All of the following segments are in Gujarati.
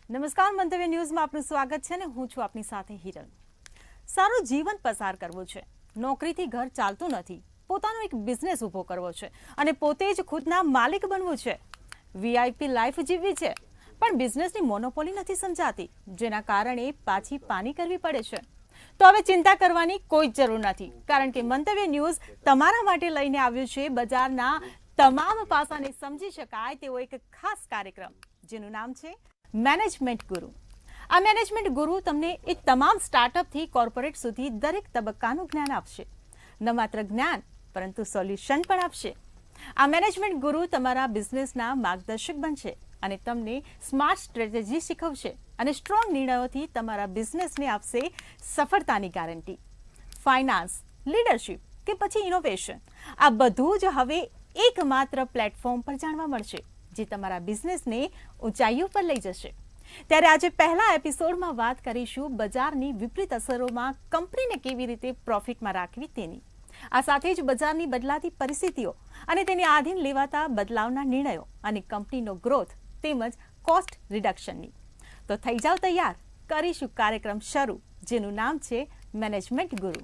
નમસ્કાર, મંતવ્ય ન્યૂઝમાં આપનું સ્વાગત છે અને હું છું આપની સાથે હિરલ. સારું જીવન પસાર કરવું છે, નોકરીથી ઘર ચાલતું નથી, પોતાનો એક બિઝનેસ ઊભો કરવો છે અને પોતે જ ખુદના માલિક બનવું છે, વીઆઈપી લાઈફ જીવવી છે, પણ બિઝનેસની મોનોપોલી નથી સમજાતી, જેના કારણે પાછી પાની કરવી પડે છે. તો હવે ચિંતા કરવાની કોઈ જ જરૂર નથી, કારણ કે મંતવ્ય ન્યૂઝ તમારા માટે લઈને આવ્યું છે બજારના તમામ પાસાને સમજી શકાય તેવો એક ખાસ કાર્યક્રમ, જેનું નામ છે મેનેજમેન્ટ ગુરુ. આ મેનેજમેન્ટ ગુરુ તમને એ તમામ સ્ટાર્ટઅપથી કોર્પોરેટ સુધી દરેક તબક્કાનું જ્ઞાન આપશે. ન માત્ર જ્ઞાન, પરંતુ સોલ્યુશન પણ આપશે. આ મેનેજમેન્ટ ગુરુ તમારા બિઝનેસના માર્ગદર્શક બનશે અને તમને સ્માર્ટ સ્ટ્રેટેજી શીખવશે અને સ્ટ્રોંગ નિર્ણયોથી તમારા બિઝનેસને આપશે સફળતાની ગેરંટી. ફાઇનાન્સ, લીડરશિપ કે પછી ઇનોવેશન, આ બધું જ હવે એકમાત્ર પ્લેટફોર્મ પર જાણવા મળશે, જે તમારા બિઝનેસને ઊંચાઈઓ પર લઈ જશે. ત્યારે આજે પહેલા એપિસોડમાં વાત કરીશું બજારની વિપરીત અસરોમાં કંપનીને કેવી રીતે પ્રોફિટમાં રાખવી તેની. આ સાથે જ બજારની બદલાતી પરિસ્થિતિઓ અને તેની આધીન લેવાતા બદલાવના નિર્ણયો અને કંપનીનો ગ્રોથ તેમજ કોસ્ટ રિડક્શનની. તો થઈ જાવ તૈયાર, કરીશું કાર્યક્રમ શરૂ, જેનું નામ છે મેનેજમેન્ટ ગુરુ.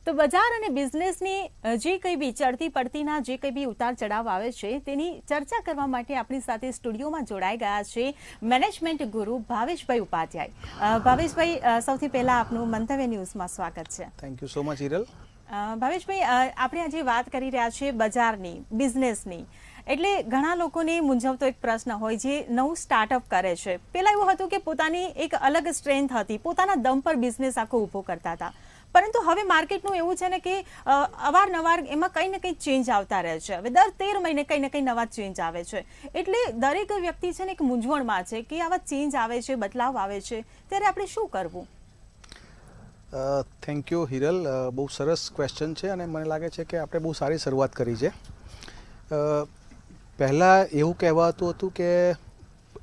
તો બજાર અને બિઝનેસની જે કંઈ બી ચડતી પડતીના જે કંઈ બી ઉતાર ચઢાવ આવે છે તેની ચર્ચા કરવા માટે આપણી સાથે સ્ટુડિયોમાં જોડાઈ ગયા છે મેનેજમેન્ટ ગુરુ ભાવેશભાઈ ઉપાધ્યાય. ભાવેશભાઈ, સૌથી પહેલા આપનું મંતવ્ય ન્યૂઝમાં સ્વાગત છે. Thank you so much Hiral. Bhaveshbhai, આપણે આજે વાત કરી રહ્યા છીએ બજારની, બિઝનેસની. એટલે ઘણા લોકોને મૂંઝવતો એક પ્રશ્ન હોય જે નવું સ્ટાર્ટઅપ કરે છે. પહેલાં એવું હતું કે પોતાની એક અલગ સ્ટ્રેન્થ હતી, પોતાના દમ પર બિઝનેસ આખો ઊભો કરતા હતા. પરંતુ હવે માર્કેટનું એવું છે ને કે અવારનવાર એમાં કંઈ ને કંઈ ચેન્જ આવતા રહે છે. હવે દર 13 મહિને કંઈ ને કંઈ નવા ચેન્જ આવે છે. એટલે દરેક વ્યક્તિ છે ને એક મૂંઝવણમાં છે કે આવા ચેન્જ આવે છે, બદલાવ આવે છે, ત્યારે આપણે શું કરવું? Thank you Hiral. બહુ સરસ ક્વેશ્ચન છે અને મને લાગે છે કે આપણે બહુ સારી શરૂઆત કરી છે. પહેલાં એવું કહેવાતું હતું કે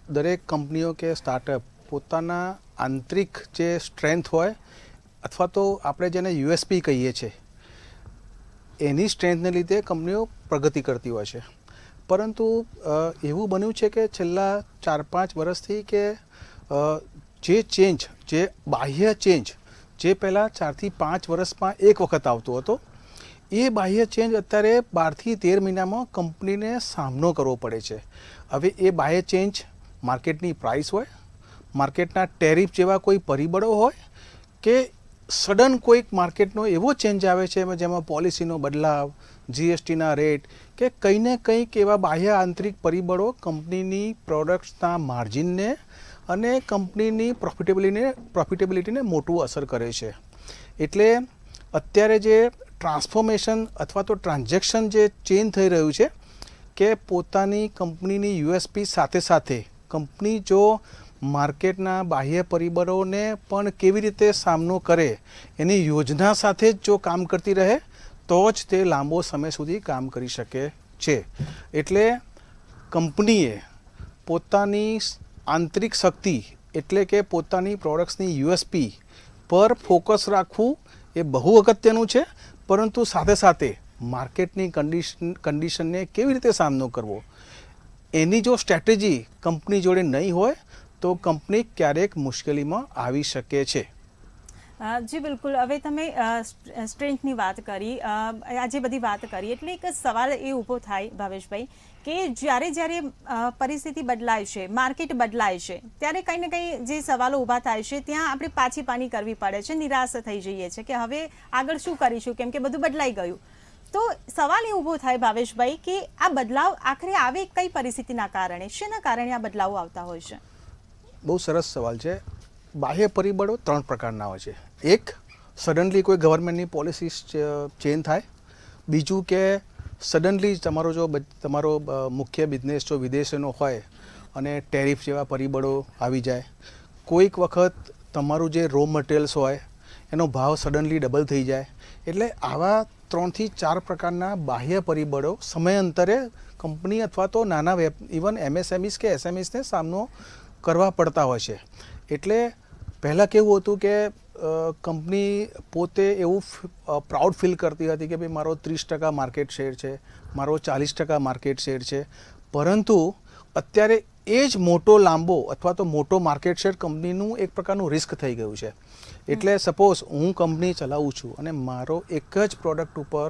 દરેક કંપનીઓ કે સ્ટાર્ટઅપ પોતાના આંતરિક જે સ્ટ્રેન્થ હોય અથવા તો આપણે જેને યુએસપી કહીએ છીએ એની સ્ટ્રેન્થને લીધે કંપનીઓ પ્રગતિ કરતી હોય છે. પરંતુ એવું બન્યું છે કે છેલ્લા 4-5 વર્ષથી કે જે ચેન્જ, જે બાહ્ય ચેન્જ જે પહેલાં 4 થી 5 વર્ષમાં એક વખત આવતો હતો, એ બાહ્ય ચેન્જ અત્યારે 12 થી 13 મહિનામાં કંપનીને સામનો કરવો પડે છે. હવે એ બાહ્ય ચેન્જ માર્કેટની પ્રાઇસ હોય, માર્કેટના ટેરિફ જેવા કોઈ પરિબળો હોય કે સડન કોઈક માર્કેટનો એવો ચેન્જ આવે છે જેમાં પોલિસીનો બદલાવ, જીએસટીના રેટ કે કંઈ ને કંઈક એવા બાહ્ય આંતરિક પરિબળો કંપનીની પ્રોડક્ટ્સના માર્જિનને અને કંપનીની પ્રોફિટેબિલિટીને મોટું અસર કરે છે. એટલે અત્યારે જે ટ્રાન્સફોર્મેશન અથવા તો ટ્રાન્ઝેક્શન જે ચેન્જ થઈ રહ્યું છે કે પોતાની કંપનીની યુએસપી સાથે સાથે કંપની જો માર્કેટના બાહ્ય પરિબળોને પણ કેવી રીતે સામનો કરે એની યોજના સાથે જ જો કામ કરતી રહે તો જ તે લાંબો સમય સુધી કામ કરી શકે છે. એટલે કંપનીએ પોતાની આંતરિક શક્તિ એટલે કે પોતાની પ્રોડક્ટ્સની યુએસપી પર ફોકસ રાખવું એ બહુ અગત્યનું છે. પરંતુ સાથે સાથે માર્કેટની કન્ડિશનને કેવી રીતે સામનો કરવો એની જો સ્ટ્રેટેજી કંપની જોડે નહીં હોય તો કંપની ક્યારેક મુશ્કેલીમાં આવી શકે છે. જી બિલકુલ. હવે તમે સ્ટ્રેન્થની વાત કરી, આજે બધી વાત કરી, એટલે એક સવાલ એ ઊભો થાય ભાવેશભાઈ કે જ્યારે પરિસ્થિતિ બદલાય છે, માર્કેટ બદલાય છે, ત્યારે કંઈ ને કંઈ જે સવાલો ઊભા થાય છે ત્યાં આપણે પાછી પાની કરવી પડે છે, નિરાશ થઈ જઈએ છીએ કે હવે આગળ શું કરીશું, કેમ કે બધું બદલાઈ ગયું. તો સવાલ એ ઊભો થાય ભાવેશભાઈ કે આ બદલાવ આખરે આવે કઈ પરિસ્થિતિના કારણે, શેના કારણે આ બદલાવો આવતા હોય છે? બહુ સરસ સવાલ છે. બાહ્ય પરિબળો 3 પ્રકારના હોય છે. એક, સડનલી કોઈ ગવર્મેન્ટની પોલિસી ચેન્જ થાય. બીજું કે સડનલી તમારો મુખ્ય બિઝનેસ જો વિદેશનો હોય અને ટેરિફ જેવા પરિબળો આવી જાય. કોઈક વખત તમારું જે રો મટીરિયલ્સ હોય એનો ભાવ સડનલી ડબલ થઈ જાય. એટલે આવા 3 થી 4 પ્રકારના બાહ્ય પરિબળો સમયાંતરે કંપની અથવા તો નાના ઇવન એમએસએમઈસ કે એસએમઈસને સામનો કરવા પડતા હોય છે. એટલે પહેલાં કેવું હતું કે કંપની પોતે એવું પ્રાઉડ ફીલ કરતી હતી કે ભાઈ મારો 30% માર્કેટ શેર છે, મારો 40% માર્કેટ શેર છે, પરંતુ અત્યારે એ જ મોટો લાંબો અથવા તો મોટો માર્કેટ શેર કંપનીનું એક પ્રકારનું રિસ્ક થઈ ગયું છે. એટલે સપોઝ હું કંપની ચલાવું છું અને મારો એક જ પ્રોડક્ટ ઉપર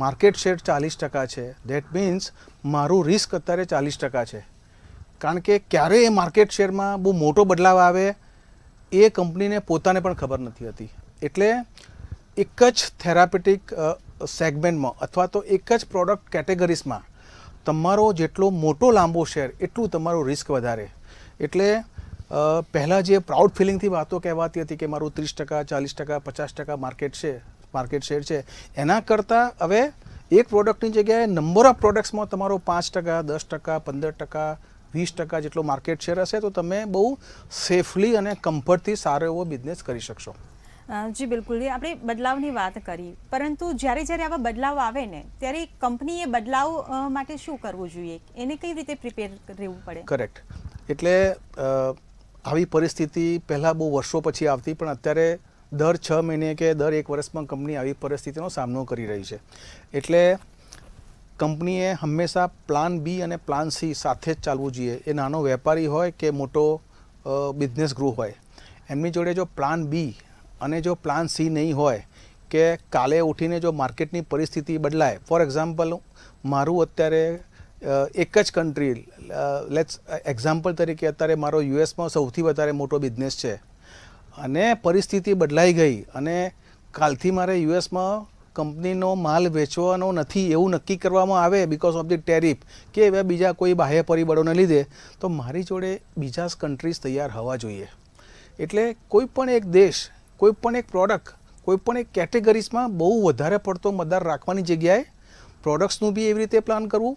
માર્કેટ શેર 40% છે, દેટ મીન્સ મારું રિસ્ક અત્યારે 40% છે. કારણ કે ક્યારે એ માર્કેટ શેરમાં બહુ મોટો બદલાવ આવે એ કંપનીને પોતાને પણ ખબર નથી હતી. એટલે એક જ થેરાપેટિક સેગમેન્ટમાં અથવા તો એક જ પ્રોડક્ટ કેટેગરીઝમાં તમારો જેટલો મોટો લાંબો શેર એટલું તમારું રિસ્ક વધારે. એટલે પહેલાં જે પ્રાઉડ ફિલિંગથી વાતો કહેવાતી હતી કે મારું 30%, 40%, 50% માર્કેટ શેર છે, એના કરતાં હવે એક પ્રોડક્ટની જગ્યાએ નંબર ઓફ પ્રોડક્ટ્સમાં તમારો 5%, 10%, 15%, 20% જેટલો માર્કેટ શેર હશે તો તમે બહુ સેફલી અને કમ્ફર્ટથી સારો એવો બિઝનેસ કરી શકશો. જી બિલકુલ, આપણે બદલાવની વાત કરી, પરંતુ જ્યારે આવા બદલાવ આવે ને ત્યારે કંપનીએ બદલાવ માટે શું કરવું જોઈએ, એને કઈ રીતે પ્રિપેર રહેવું પડે? કરેક્ટ. એટલે આવી પરિસ્થિતિ પહેલાં બહુ વર્ષો પછી આવતી, પણ અત્યારે દર 6 મહિને કે દર 1 વર્ષમાં કંપની આવી પરિસ્થિતિનો સામનો કરી રહી છે. એટલે કંપનીએ હંમેશા પ્લાન બી અને પ્લાન સી સાથે જ ચાલવું જોઈએ. એ નાનો વેપારી હોય કે મોટો બિઝનેસ ગ્રુપ હોય, એમની જોડે જો પ્લાન બી અને જો પ્લાન સી નહીં હોય કે કાલે ઉઠીને જો માર્કેટની પરિસ્થિતિ બદલાય, ફોર એક્ઝામ્પલ મારું અત્યારે એક જ કન્ટ્રી, લેટ્સ એક્ઝામ્પલ તરીકે અત્યારે મારો યુએસમાં સૌથી વધારે મોટો બિઝનેસ છે અને પરિસ્થિતિ બદલાઈ ગઈ અને કાલથી મારે યુએસમાં કંપનીનો માલ વેચવાનો નથી એવું નક્કી કરવામાં આવે બીકોઝ ઓફ ધી ટેરિફ કે એવા બીજા કોઈ બાહ્ય પરિબળોને લીધે, તો મારી જોડે બીજા કન્ટ્રીઝ તૈયાર હોવા જોઈએ. એટલે કોઈ પણ એક દેશ, કોઈ પણ એક પ્રોડક્ટ, કોઈ પણ એક કેટેગરીઝમાં બહુ વધારે પડતો મદાર રાખવાની જગ્યાએ પ્રોડક્ટ્સનું બી એવી રીતે પ્લાન કરવું,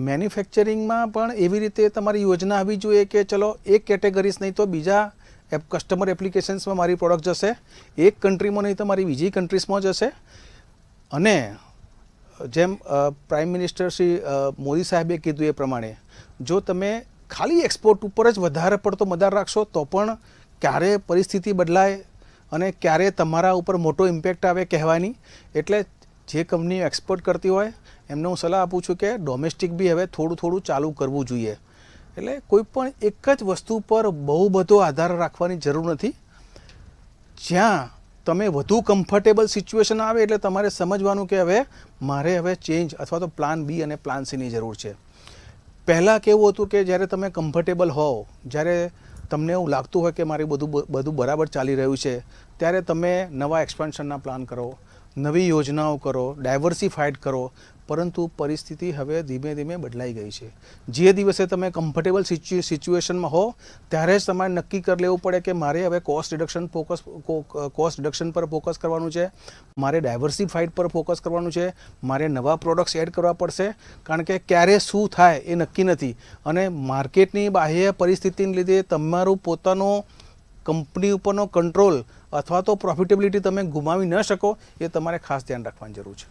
મેન્યુફેક્ચરિંગમાં પણ એવી રીતે તમારી યોજના આવવી જોઈએ કે ચલો એક કેટેગરીઝ નહીં તો બીજા કસ્ટમર એપ્લિકેશન્સમાં મારી પ્રોડક્ટ જશે, એક કન્ટ્રીમાં નહીં તો મારી બીજી કન્ટ્રીઝમાં જશે. અને જેમ પ્રાઇમ મિનિસ્ટર શ્રી મોદી સાહેબે કીધું એ પ્રમાણે જો તમે ખાલી એક્સપોર્ટ ઉપર જ વધારે પડતો મદાર રાખશો તો પણ ક્યારે પરિસ્થિતિ બદલાય અને ક્યારે તમારા ઉપર મોટો ઇમ્પેક્ટ આવે કહેવાની. એટલે જે કંપનીઓ એક્સપોર્ટ કરતી હોય એમને હું સલાહ આપું છું કે ડોમેસ્ટિક બી હવે થોડું ચાલુ કરવું જોઈએ. એટલે કોઈ પણ એક જ વસ્તુ પર બહુ બધો આધાર રાખવાની જરૂર નથી. જ્યાં તમે વધુ કમ્ફર્ટેબલ સિચ્યુએશન આવે એટલે તમારે સમજવાનું કે મારે હવે ચેન્જ અથવા તો પ્લાન બી અને પ્લાન સીની જરૂર છે. પહેલાં કેવું હતું કે જ્યારે તમે કમ્ફર્ટેબલ હોવ, જ્યારે તમને એવું લાગતું હોય કે મારે બધું બરાબર ચાલી રહ્યું છે, ત્યારે તમે નવા એક્સપાન્શનના પ્લાન કરો, નવી યોજનાઓ કરો, ડાયવર્સિફાઈડ કરો. પરંતુ પરિસ્થિતિ હવે ધીમે ધીમે બદલાઈ ગઈ છે. જે દિવસે તમે કમ્ફર્ટેબલ સિચ્યુએશનમાં હો ત્યારે જ તમારે નક્કી કરી લેવું પડે કે મારે હવે કોસ્ટ રિડક્શન પર ફોકસ કરવાનું છે, મારે ડાયવર્સિફાઈડ પર ફોકસ કરવાનું છે, મારે નવા પ્રોડક્ટ્સ એડ કરવા પડશે. કારણ કે ક્યારે શું થાય એ નક્કી નથી અને માર્કેટની બાહ્ય પરિસ્થિતિને લીધે તમારું પોતાનો કંપની ઉપરનો કંટ્રોલ અથવા તો પ્રોફિટેબિલિટી તમે ગુમાવી ન શકો, એ તમારે ખાસ ધ્યાન રાખવાની જરૂર છે.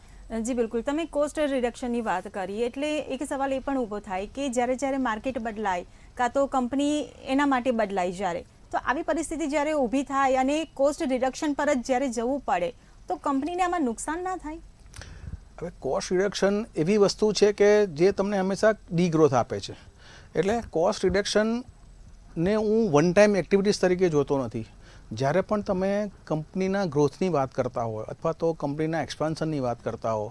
જી બિલકુલ, તમે કોસ્ટ રિડક્શનની વાત કરી એટલે એક સવાલ એ પણ ઊભો થાય કે જ્યારે માર્કેટ બદલાય કાં તો કંપની એના માટે બદલાય, જ્યારે તો આવી પરિસ્થિતિ જ્યારે ઊભી થાય અને કોસ્ટ રિડક્શન પર જ જ્યારે જવું પડે તો કંપનીને આમાં નુકસાન ના થાય? હવે કોસ્ટ રિડક્શન એવી વસ્તુ છે કે જે તમને હંમેશા ડીગ્રોથ આપે છે. એટલે કોસ્ટ રિડક્શનને હું વન ટાઈમ એક્ટિવિટીઝ તરીકે જોતો નથી. જ્યારે પણ તમે કંપનીના ગ્રોથની વાત કરતા હો અથવા તો કંપનીના એક્સપાન્શનની વાત કરતા હો,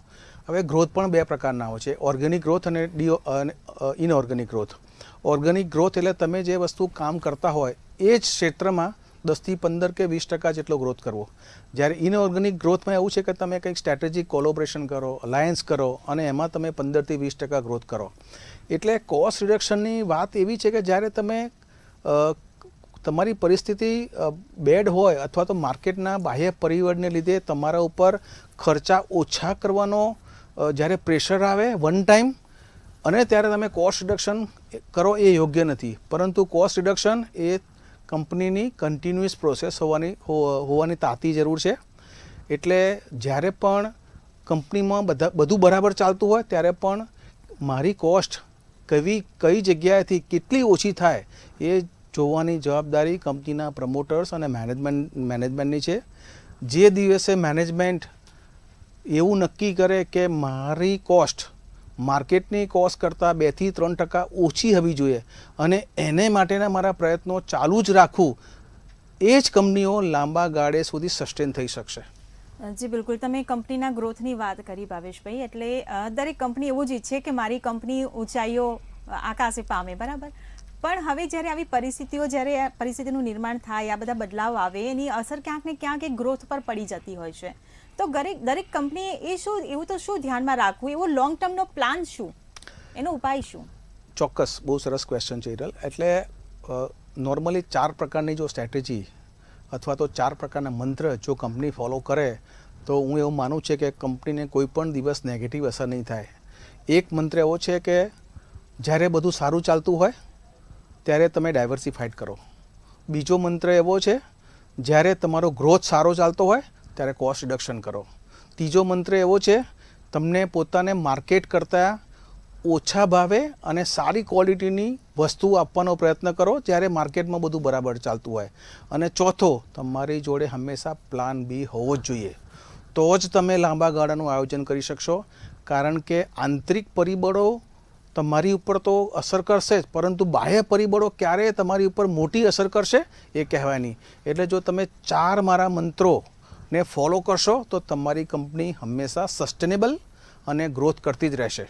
હવે ગ્રોથ પણ બે પ્રકારના હોય છે, ઓર્ગેનિક ગ્રોથ અને ઇનઓર્ગેનિક ગ્રોથ. ઓર્ગેનિક ગ્રોથ એટલે તમે જે વસ્તુ કામ કરતા હોય એ જ ક્ષેત્રમાં 10થી 15 કે 20% જેટલો ગ્રોથ કરવો. જ્યારે ઇનઓર્ગેનિક ગ્રોથમાં એવું છે કે તમે કંઈક સ્ટ્રેટેજિક કોલોબરેશન કરો, અલાયન્સ કરો અને એમાં તમે 15થી 20% ગ્રોથ કરો. એટલે કોસ્ટ રિડક્શનની વાત એવી છે કે જ્યારે તમે તમારી પરિસ્થિતિ બેડ હોય અથવા તો માર્કેટના બાહ્ય પરિબળને લીધે તમારા ઉપર ખર્ચા ઓછા કરવાનો જ્યારે પ્રેશર આવે વન ટાઈમ અને ત્યારે તમે કોસ્ટ રિડક્શન કરો એ યોગ્ય નથી. પરંતુ કોસ્ટ રિડક્શન એ કંપનીની કન્ટિન્યુઅસ પ્રોસેસ હોવાની તાતી જરૂર છે. એટલે જ્યારે પણ કંપનીમાં બધું બરાબર ચાલતું હોય ત્યારે પણ મારી કોસ્ટ કઈ જગ્યાએથી કેટલી ઓછી થાય એ જોવાની જવાબદારી કંપનીના પ્રમોટર્સ અને મેનેજમેન્ટની છે. જે દિવસે મેનેજમેન્ટ એવું નક્કી કરે કે મારી કોસ્ટ માર્કેટની કોસ્ટ કરતાં 2 થી 3% ઓછી હોવી જોઈએ અને એને માટેના મારા પ્રયત્નો ચાલુ જ રાખું, એ જ કંપનીઓ લાંબા ગાળે સુધી સસ્ટેન થઈ શકશે. જી બિલકુલ, તમે કંપનીના ગ્રોથની વાત કરી ભાવેશભાઈ, એટલે દરેક કંપની એવું જ ઈચ્છે કે મારી કંપની ઊંચાઈઓ આકાશે પામે, બરાબર. પણ હવે જ્યારે આવી પરિસ્થિતિઓ, જ્યારે આ પરિસ્થિતિનું નિર્માણ થાય, આ બધા બદલાવ આવે, એની અસર ક્યાંક ને ક્યાંક એક ગ્રોથ પર પડી જતી હોય છે. તો દરેક કંપનીએ એવું તો શું ધ્યાનમાં રાખવું, એવો લોંગ ટર્મનો પ્લાન શું, એનો ઉપાય શું? ચોક્કસ, બહુ સરસ ક્વેશ્ચન છે હિરલ. એટલે નોર્મલી 4 પ્રકારની જો સ્ટ્રેટેજી અથવા તો 4 પ્રકારના મંત્ર જો કંપની ફોલો કરે તો હું એવું માનું છે કે કંપનીને કોઈ પણ દિવસ નેગેટિવ અસર નહીં થાય. એક મંત્ર એવો છે કે જ્યારે બધું સારું ચાલતું હોય ત્યારે તમે ડાયવર્સિફાઈડ કરો. બીજો મંત્ર એવો છે જ્યારે તમારો ગ્રોથ સારો ચાલતો હોય ત્યારે કોસ્ટ રિડક્શન કરો. ત્રીજો મંત્ર એવો છે તમને પોતાને માર્કેટ કરતાં ઓછા ભાવે અને સારી ક્વોલિટીની વસ્તુ આપવાનો પ્રયત્ન કરો જ્યારે માર્કેટમાં બધું બરાબર ચાલતું હોય. અને ચોથો, તમારી જોડે હંમેશા પ્લાન બી હોવો જ જોઈએ, તો જ તમે લાંબા ગાળાનું આયોજન કરી શકશો. કારણ કે આંતરિક પરિબળો તમારી ઉપર તો અસર કરશે જ, પરંતુ બાહ્ય પરિબળો ક્યારે તમારી ઉપર મોટી અસર કરશે એ કહેવાય નહીં. એટલે જો તમે 4 મારા મંત્રોને ફોલો કરશો તો તમારી કંપની હંમેશા સસ્ટેનેબલ અને ગ્રોથ કરતી જ રહેશે.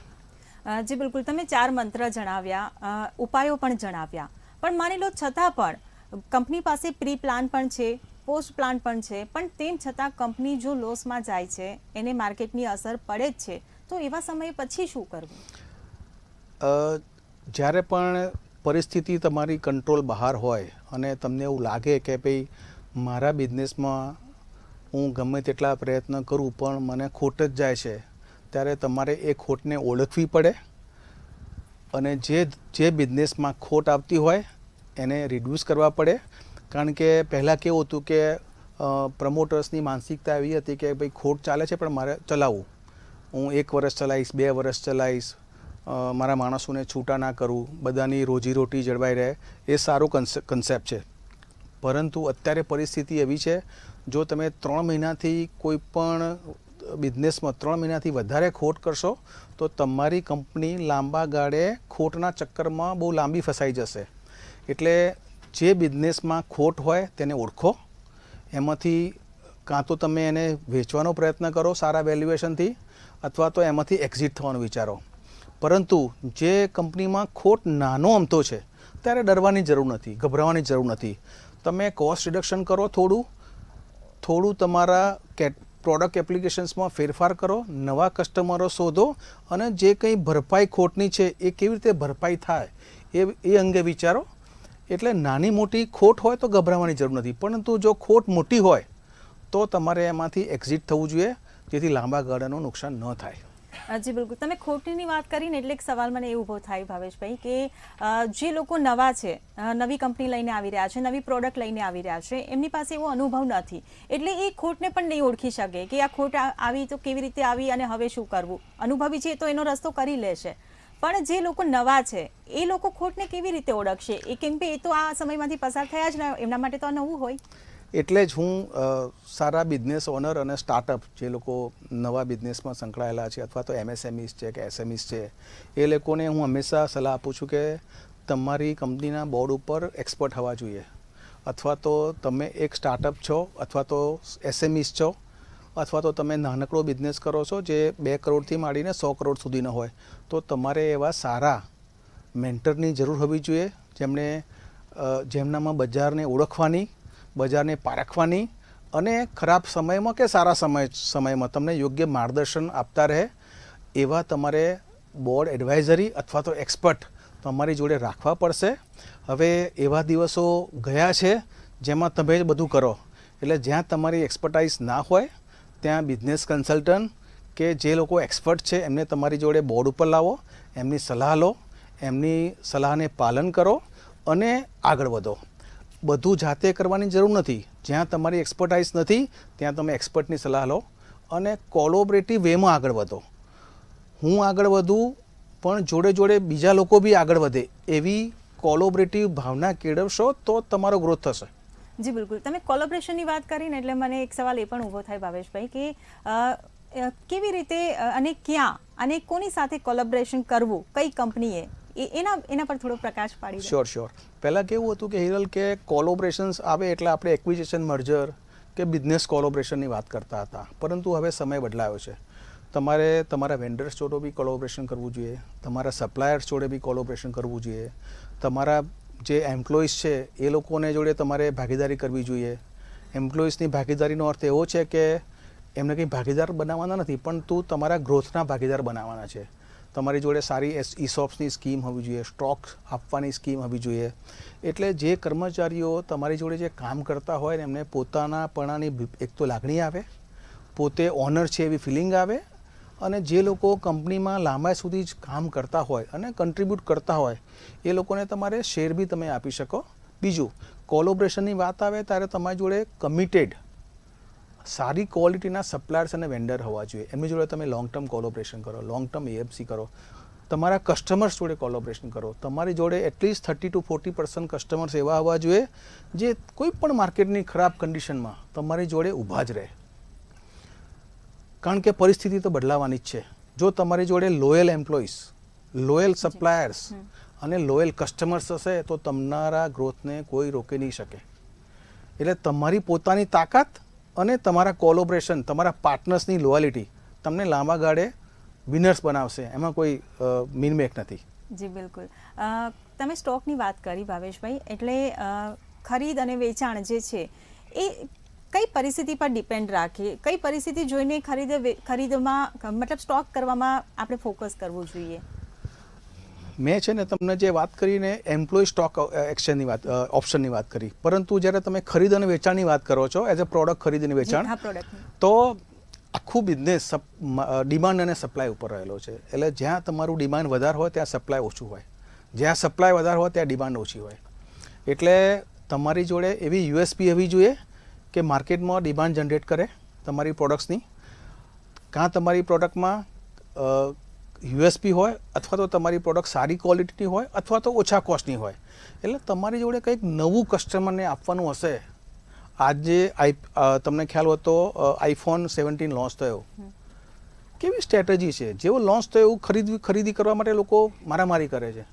જી બિલકુલ, તમે 4 મંત્ર જણાવ્યા, ઉપાયો પણ જણાવ્યા, પણ માની લો છતાં પણ કંપની પાસે પ્રી પ્લાન પણ છે, પોસ્ટ પ્લાન પણ છે, પણ તેમ છતાં કંપની જો લોસમાં જાય છે, એને માર્કેટની અસર પડે જ છે, તો એવા સમયે પછી શું કરવું? જ્યારે પણ પરિસ્થિતિ તમારી કંટ્રોલ બહાર હોય અને તમને એવું લાગે કે ભાઈ મારા બિઝનેસમાં હું ગમે તેટલા પ્રયત્ન કરું પણ મને ખોટ જ જાય છે, ત્યારે તમારે એ ખોટને ઓળખવી પડે અને જે બિઝનેસમાં ખોટ આવતી હોય એને રિડ્યુસ કરવા પડે. કારણ કે પહેલાં કેવું હતું કે પ્રમોટર્સની માનસિકતા એવી હતી કે ભાઈ ખોટ ચાલે છે પણ મારે ચલાવવું, હું 1 વર્ષ ચલાવીશ, 2 વર્ષ ચલાવીશ, મારા માણસોને છૂટા ના કરું, બધાની રોજીરોટી જળવાઈ રહે, એ સારો કન્સેપ્ટ છે. પરંતુ અત્યારે પરિસ્થિતિ એવી છે, જો તમે 3 મહિનાથી કોઈ પણ બિઝનેસમાં 3 મહિનાથી વધારે ખોટ કરશો તો તમારી કંપની લાંબા ગાળે ખોટના ચક્કરમાં બહુ લાંબી ફસાઈ જશે. એટલે જે બિઝનેસમાં ખોટ હોય તેને ઓળખો, એમાંથી કાં તો તમે એને વેચવાનો પ્રયત્ન કરો સારા વેલ્યુએશનથી અથવા તો એમાંથી એક્ઝિટ થવાનું વિચારો. પરંતુ જે કંપનીમાં ખોટ નાનો અમથો છે ત્યારે ડરવાની જરૂર નથી, ગભરાવાની જરૂર નથી. તમે કોસ્ટ રિડક્શન કરો, થોડું તમારા પ્રોડક્ટ એપ્લિકેશન્સમાં ફેરફાર કરો, નવા કસ્ટમરો શોધો અને જે કંઈ ભરપાઈ ખોટની છે એ કેવી રીતે ભરપાઈ થાય એ અંગે વિચારો. એટલે નાની મોટી ખોટ હોય તો ગભરાવાની જરૂર નથી, પરંતુ જો ખોટ મોટી હોય તો તમારે એમાંથી એક્ઝિટ થવું જોઈએ જેથી લાંબા ગાળાનું નુકસાન ન થાય. જી બિલકુલ, તમે ખોટની વાત કરીને એટલે એક સવાલ મને એ ઊભો થાય ભાવેશભાઈ કે જે લોકો નવા છે, નવી કંપની લઈને આવી રહ્યા છે, નવી પ્રોડક્ટ લઈને આવી રહ્યા છે, એમની પાસે એવો અનુભવ નથી, એટલે એ ખોટને પણ નહીં ઓળખી શકે કે આ ખોટ આવી તો કેવી રીતે આવી અને હવે શું કરવું. અનુભવી છે તો એનો રસ્તો કરી લેશે, પણ જે લોકો નવા છે એ લોકો ખોટને કેવી રીતે ઓળખશે? એ કેમ કે એ તો આ સમયમાંથી પસાર થયા જ ને, એમના માટે તો આ નવું હોય. એટલે જ હું સારા બિઝનેસ ઓનર અને સ્ટાર્ટઅપ જે લોકો નવા બિઝનેસમાં સંકળાયેલા છે અથવા તો એમએસએમઈસ છે કે એસએમઈસ છે, એ લોકોને હું હંમેશા સલાહ આપું છું કે તમારી કંપનીના બોર્ડ ઉપર એક્સપર્ટ હોવા જોઈએ. અથવા તો તમે એક સ્ટાર્ટઅપ છો અથવા તો એસએમઈસ છો અથવા તો તમે નાનકડો બિઝનેસ કરો છો જે 2 કરોડથી માંડીને 100 કરોડ સુધીનો હોય, તો તમારે એવા સારા મેન્ટરની જરૂર હોવી જોઈએ જેમનામાં બજારને ઓળખવાની, બજારને પારખવાની અને ખરાબ સમયમાં કે સારા સમયમાં તમને યોગ્ય માર્ગદર્શન આપતા રહે એવા તમારે બોર્ડ એડવાઇઝરી અથવા તો એક્સપર્ટ તમારી જોડે રાખવા પડશે. હવે એવા દિવસો ગયા છે જેમાં તમે જ બધું કરો, એટલે જ્યાં તમારી એક્સપર્ટાઇઝ ના હોય ત્યાં બિઝનેસ કન્સલ્ટન્ટ કે જે લોકો એક્સપર્ટ છે એમને તમારી જોડે બોર્ડ ઉપર લાવો, એમની સલાહ લો, એમની સલાહને પાલન કરો અને આગળ વધો. બધું જાતે કરવાની જરૂર નથી, જ્યાં તમારી એક્સપર્ટાઇઝ નથી ત્યાં તમે એક્સપર્ટની સલાહ લો અને કોલોબરેટિવ વેમાં આગળ વધો. હું આગળ વધું પણ જોડે જોડે બીજા લોકો બી આગળ વધે એવી કોલોબરેટિવ ભાવના કેળવશો તો તમારો ગ્રોથ થશે. જી બિલકુલ, તમે કોલોબરેશનની વાત કરીને એટલે મને એક સવાલ એ પણ ઊભો થાય ભાવેશભાઈ કે કેવી રીતે અને ક્યાં અને કોની સાથે કોલોબરેશન કરવું, કઈ કંપનીએ, એના પર થોડો પ્રકાશ પાડી દો. શ્યોર. પહેલાં કેવું હતું કે હિરલ કે કોલોબરેશન્સ આવે એટલે આપણે એક્વિઝિશન, મર્જર કે બિઝનેસ કોલોબરેશનની વાત કરતા હતા, પરંતુ હવે સમય બદલાયો છે. તમારે તમારા વેન્ડર્સ જોડે બી કોલોબરેશન કરવું જોઈએ, તમારા સપ્લાયર્સ જોડે બી કોલોબરેશન કરવું જોઈએ, તમારા જે એમ્પ્લોઈઝ છે એ લોકોને જોડે તમારે ભાગીદારી કરવી જોઈએ. એમ્પ્લોઈઝની ભાગીદારીનો અર્થ એવો છે કે એમને કંઈ ભાગીદાર બનાવવાના નથી, પણ તું તમારા ગ્રોથના ભાગીદાર બનાવવાના છે. તમારી જોડે સારી ઇસોપ્સની સ્કીમ હોવી જોઈએ, સ્ટોક આપવાની સ્કીમ હોવી જોઈએ. એટલે જે કર્મચારીઓ તમારી જોડે જે કામ કરતા હોય ને એમને પોતાનાપણાની એક તો લાગણી આવે, પોતે ઓનર છે એવી ફિલિંગ આવે, અને જે લોકો કંપનીમાં લાંબા સુધી જ કામ કરતા હોય અને કન્ટ્રીબ્યુટ કરતા હોય એ લોકોને તમારે શેર બી તમે આપી શકો. બીજું, કોલોબરેશનની વાત આવે ત્યારે તમારી જોડે કમિટેડ સારી ક્વોલિટીના સપ્લાયર્સ અને વેન્ડર હોવા જોઈએ. એમની જોડે તમે લોંગ ટર્મ કોલોબરેશન કરો, લોંગ ટર્મ એએફસી કરો, તમારા કસ્ટમર્સ જોડે કોલોબરેશન કરો. તમારી જોડે એટલીસ્ટ 30 to 40% કસ્ટમર્સ એવા હોવા જોઈએ જે કોઈ પણ માર્કેટની ખરાબ કન્ડિશનમાં તમારી જોડે ઊભા જ રહે. કારણ કે પરિસ્થિતિ તો બદલાવાની જ છે. જો તમારી જોડે લોયલ એમ્પ્લોઈઝ, લોયલ સપ્લાયર્સ અને લોયલ કસ્ટમર્સ હશે તો તમારા ગ્રોથને કોઈ રોકી નહીં શકે. એટલે તમારી પોતાની તાકાત અને તમારા કોલોબરેશન, તમારા પાર્ટનર્સની લોયાલિટી તમને લાંબા ગાળે વિનર્સ બનાવશે. એમાં કોઈ મીનમેક નથી. જી બિલકુલ. તમે સ્ટોકની વાત કરી ભાવેશભાઈ, એટલે ખરીદ અને વેચાણ જે છે એ કઈ પરિસ્થિતિ પર ડિપેન્ડ રાખે, કઈ પરિસ્થિતિ જોઈને ખરીદમાં મતલબ સ્ટોક કરવામાં આપણે ફોકસ કરવું જોઈએ? મેં છે ને તમને જે વાત કરીને એમ્પ્લોય સ્ટોક એક્સચેન્જની વાત, ઓપ્શનની વાત કરી, પરંતુ જ્યારે તમે ખરીદ અને વેચાણની વાત કરો છો એઝ અ પ્રોડક્ટ ખરીદ અને વેચાણ, તો આખું બિઝનેસ ડિમાન્ડ અને સપ્લાય ઉપર રહેલો છે. એટલે જ્યાં તમારું ડિમાન્ડ વધારે હોય ત્યાં સપ્લાય ઓછું હોય, જ્યાં સપ્લાય વધારે હોય ત્યાં ડિમાન્ડ ઓછી હોય. એટલે તમારી જોડે એવી યુએસપી હોવી જોઈએ કે માર્કેટમાં ડિમાન્ડ જનરેટ કરે તમારી પ્રોડક્ટ્સની. કાં તમારી પ્રોડક્ટમાં યુએસપી હોય, અથવા તો તમારી પ્રોડક્ટ સારી ક્વોલિટીની હોય, અથવા તો ઓછા કોસ્ટની હોય. એટલે તમારી જોડે કંઈક નવું કસ્ટમરને આપવાનું હશે. આજે તમને ખ્યાલ હોય તો iPhone 17 લોન્ચ થયો. કેવી સ્ટ્રેટેજી છે, જેવો લોન્ચ થયો એવું ખરીદી કરવા માટે લોકો મારામારી કરે છે.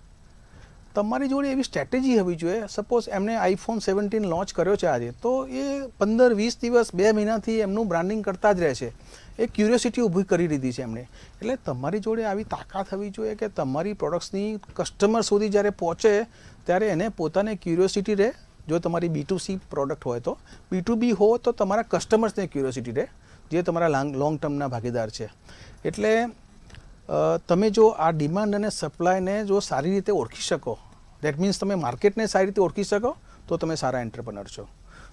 તમારી જોડે એવી સ્ટ્રેટેજી હોવી જોઈએ. સપોઝ એમને iPhone 17 લોન્ચ કર્યો છે આજે, તો એ 15-20 દિવસ 2 મહિનાથી એમનું બ્રાન્ડિંગ કરતા જ રહે છે. એ ક્યુરિયોસિટી ઊભી કરી દીધી છે એમણે. એટલે તમારી જોડે આવી તાકાત હોવી જોઈએ કે તમારી પ્રોડક્ટ્સની કસ્ટમર સુધી જ્યારે પહોંચે ત્યારે એને પોતાને ક્યુરિયોસિટી રહે. જો તમારી B2C પ્રોડક્ટ હોય તો, B2B હો તો તમારા કસ્ટમર્સને ક્યુરિયોસિટી રહે, જે તમારા લોંગ ટર્મના ભાગીદાર છે. એટલે તમે જો આ ડિમાન્ડ અને સપ્લાયને જો સારી રીતે ઓળખી શકો, દેટ મીન્સ તમે માર્કેટને સારી રીતે ઓળખી શકો, તો તમે સારા એન્ટરપ્રનર છો.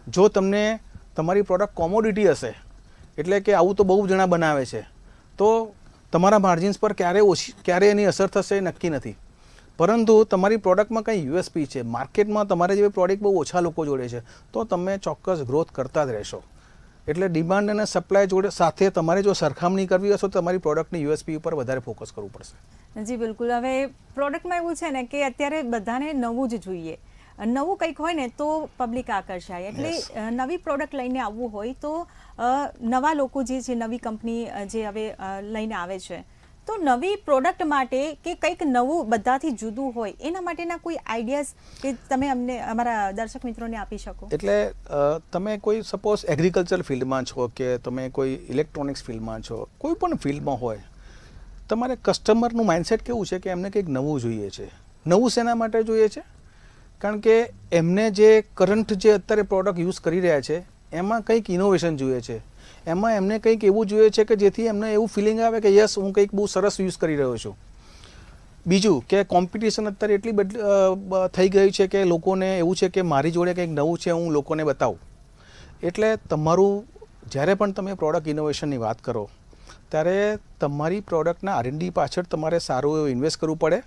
જો તમને તમારી પ્રોડક્ટ કોમોડિટી હશે, એટલે કે આવું તો બહુ જણા બનાવે છે, તો તમારા માર્જિન્સ પર ક્યારે એની અસર થશે નક્કી નથી. પરંતુ તમારી પ્રોડક્ટમાં કંઈ યુએસપી છે, માર્કેટમાં તમારે જેવી પ્રોડક્ટ બહુ ઓછા લોકો જોડે છે, તો તમે ચોક્કસ ગ્રોથ કરતા જ રહેશો. એટલે ડિમાન્ડ અને સપ્લાય જોડે સાથે તમારે જો સરખામણી કરવી હશે તો તમારી પ્રોડક્ટની યુએસપી ઉપર વધારે ફોકસ કરવું પડશે. જી બિલકુલ. હવે પ્રોડક્ટમાં એવું છે ને કે અત્યારે બધાને નવું જ જોઈએ, નવું કંઈક હોય ને તો પબ્લિક આકર્ષાય. એટલે નવી પ્રોડક્ટ લઈને આવવું હોય તો નવા લોકો જે છે, નવી કંપની જે હવે લઈને આવે છે, તો નવી પ્રોડક્ટ માટે કે કંઈક નવું બધાથી જુદું હોય એના માટેના કોઈ આઈડિયાઝ કે તમે અમને, અમારા દર્શક મિત્રોને આપી શકો? એટલે તમે કોઈ સપોઝ એગ્રીકલ્ચર ફિલ્ડમાં છો કે તમે કોઈ ઇલેક્ટ્રોનિક્સ ફિલ્ડમાં છો, કોઈ પણ ફિલ્ડમાં હોય, તમારે કસ્ટમરનું માઇન્ડસેટ કેવું છે કે એમને કંઈક નવું જોઈએ છે. નવું શેના માટે જોઈએ છે? કારણ કે એમને જે કરંટ જે અત્યારે પ્રોડક્ટ યુઝ કરી રહ્યા છે એમાં કંઈક ઇનોવેશન જોઈએ છે, એમાં એમને કંઈક એવું જોઈએ છે કે જેથી એમને એવું ફિલિંગ આવે કે યસ, હું કંઈક બહુ સરસ યુઝ કરી રહ્યો છું. બીજું કે કોમ્પિટિશન અત્યારે એટલી થઈ ગઈ છે કે લોકોને એવું છે કે મારી જોડે કંઈક નવું છે, હું લોકોને બતાવું. એટલે તમારું જ્યારે પણ તમે પ્રોડક્ટ ઇનોવેશનની વાત કરો ત્યારે તમારી પ્રોડક્ટના R&D પાછળ તમારે સારું એવું ઇન્વેસ્ટ કરવું પડે.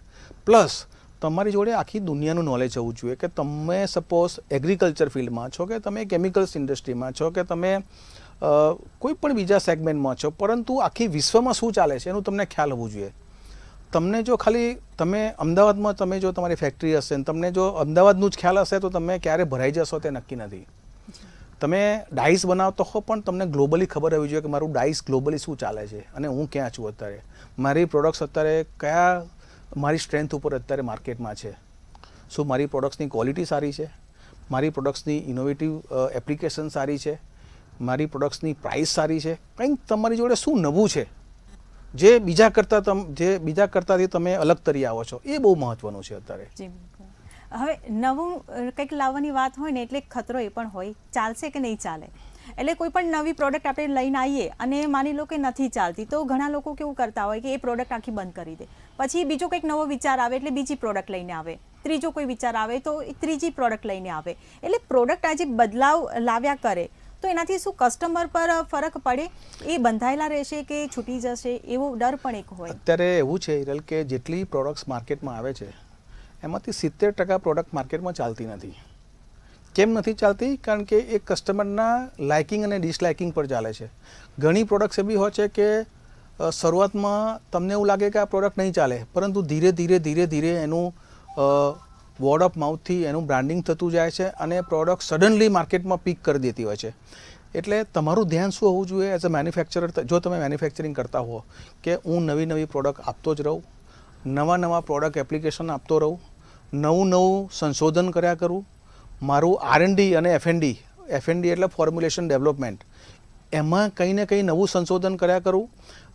પ્લસ તમારી જોડે આખી દુનિયાનું નોલેજ હોવું જોઈએ કે તમે સપોઝ એગ્રીકલ્ચર ફિલ્ડમાં છો કે તમે કેમિકલ્સ ઇન્ડસ્ટ્રીમાં છો કે તમે કોઈ પણ બીજા સેગમેન્ટમાં છો, પરંતુ આખી વિશ્વમાં શું ચાલે છે એનું તમને ખ્યાલ હોવું જોઈએ. તમને જો ખાલી તમે અમદાવાદમાં તમે જો તમારી ફેક્ટરી હશે ને તમને જો અમદાવાદનું જ ખ્યાલ હશે તો તમે ક્યારે ભરાઈ જશો તે નક્કી નથી. તમે ડાઇસ બનાવતો હો પણ તમને ગ્લોબલી ખબર હોવી જોઈએ કે મારું ડાઇસ ગ્લોબલી શું ચાલે છે અને હું ક્યાં છું અત્યારે, મારી પ્રોડક્ટ્સ અત્યારે કયા મારી સ્ટ્રેન્થ ઉપર અત્યારે માર્કેટમાં છે, શું મારી પ્રોડક્ટ્સની ક્વોલિટી સારી છે, મારી પ્રોડક્ટ્સની ઇનોવેટિવ એપ્લિકેશન સારી છે, મારી પ્રોડક્ટ્સની પ્રાઇસ સારી છે, કંઈક તમારી જોડે શું નવું છે જે બીજા કરતાંથી તમે અલગ તરી આવો છો, એ બહુ મહત્વનું છે અત્યારે. જી બિલકુલ. હવે નવું કંઈક લાવવાની વાત હોય ને એટલે ખતરો એ પણ હોય, ચાલશે કે નહીં ચાલે. એટલે કોઈ પણ નવી પ્રોડક્ટ આપણે લઈને આવીએ અને માની લો કે નથી ચાલતી તો ઘણા લોકો કેવું કરતા હોય કે એ પ્રોડક્ટ આખી બંધ કરી દે, પછી બીજો કંઈક નવો વિચાર આવે એટલે બીજી પ્રોડક્ટ લઈને આવે, ત્રીજો કોઈ વિચાર આવે તો ત્રીજી પ્રોડક્ટ લઈને આવે. એટલે પ્રોડક્ટ આજે બદલાવ લાવ્યા કરે તો એનાથી શું કસ્ટમર પર ફરક પડે, એ બંધાયેલા રહેશે કે છૂટી જશે, એવો ડર પણ એક હોય. અત્યારે એવું છે હિરલ કે જેટલી પ્રોડક્ટ્સ માર્કેટમાં આવે છે એમાંથી 70% પ્રોડક્ટ માર્કેટમાં ચાલતી નથી. કેમ નથી ચાલતી? કારણ કે એ કસ્ટમરના લાઇકિંગ અને ડિસલાઇકિંગ પર ચાલે છે. ઘણી પ્રોડક્ટ્સ એવી હોય છે કે શરૂઆતમાં તમને એવું લાગે કે આ પ્રોડક્ટ નહીં ચાલે, પરંતુ ધીરે ધીરે એનું વર્ડ ઓફ માઉથથી એનું બ્રાન્ડિંગ થતું જાય છે અને પ્રોડક્ટ સડનલી માર્કેટમાં પીક કરી દેતી હોય છે. એટલે તમારું ધ્યાન શું હોવું જોઈએ એઝ અ મેન્યુફેક્ચરર, જો તમે મેન્યુફેક્ચરિંગ કરતા હો કે હું નવી પ્રોડક્ટ આપતો જ રહું, નવા પ્રોડક્ટ એપ્લિકેશન આપતો રહું, નવું સંશોધન કર્યા કરું, મારું R&D અને F&D એટલે ફોર્મ્યુલેશન ડેવલપમેન્ટ, એમાં કંઈ ને કંઈ નવું સંશોધન કર્યા કરું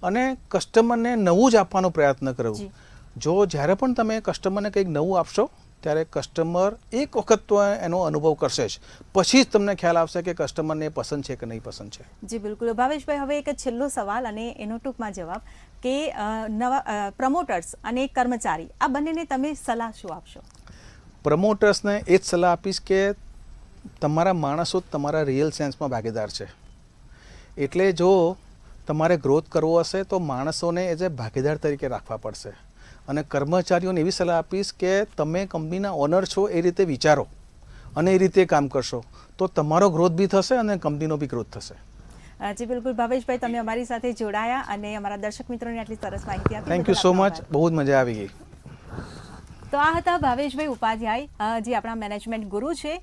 અને કસ્ટમરને નવું જ આપવાનો પ્રયત્ન કરું. જો જ્યારે પણ તમે કસ્ટમરને કંઈક નવું આપશો ત્યારે કસ્ટમર એક વખત તો એનો અનુભવ કરશે જ, પછી જ તમને ખ્યાલ આવશે કે કસ્ટમરને પસંદ છે કે નહીં પસંદ છે. જી બિલકુલ. ભાવેશભાઈ, હવે એક છેલ્લો સવાલ અને એનો ટૂંકમાં જવાબ કે નવા પ્રમોટર્સ અને કર્મચારી આ બંનેને તમે સલાહ શું આપશો? પ્રમોટર્સને એ જ સલાહ આપીશ કે તમારા માણસો તમારા રિયલ સેન્સમાં ભાગીદાર છે. એટલે જો તમારે ગ્રોથ કરવો હશે તો માણસોને એઝ એ ભાગીદાર તરીકે રાખવા પડશે. અને કર્મચારીઓને એવી સલાહ આપીશ કે તમે કંપનીના ઓનર છો એ રીતે વિચારો અને એ રીતે કામ કરશો તો તમારો ગ્રોથ બી થશે અને કંપનીનો બી ગ્રોથ થશે. જી બિલકુલ. ભાવેશભાઈ, તમે અમારી સાથે જોડાયા અને અમારા દર્શક મિત્રોને આટલી સરસ માહિતી આપી. થેન્ક યુ સો મચ, બહુ જ મજા આવી ગઈ. તો આ હતા ભાવેશભાઈ ઉપાધ્યાય, જે આપણા મેનેજમેન્ટ ગુરુ છે.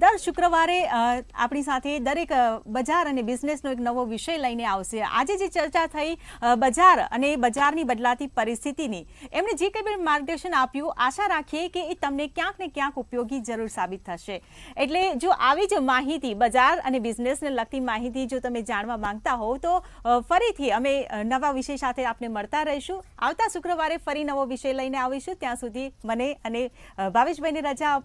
દર શુક્રવારે આપણી સાથે દરેક બજાર અને બિઝનેસનો એક નવો વિષય લઈને આવશે. આજે જે ચર્ચા થઈ બજાર અને બજારની બદલાતી પરિસ્થિતિની, એમણે જે કંઈ પણ માર્ગદર્શન આપ્યું, આશા રાખીએ કે એ તમને ક્યાંક ને ક્યાંક ઉપયોગી જરૂર સાબિત થશે. એટલે જો આવી જ માહિતી, બજાર અને બિઝનેસને લગતી માહિતી જો તમે જાણવા માંગતા હોવ તો ફરીથી અમે નવા વિષય સાથે આપને મળતા રહીશું. આવતા શુક્રવારે ફરી નવો વિષય લઈને આવીશું. ત્યાં સુધી મને અને ભાવેશભાઈને રજા આપો.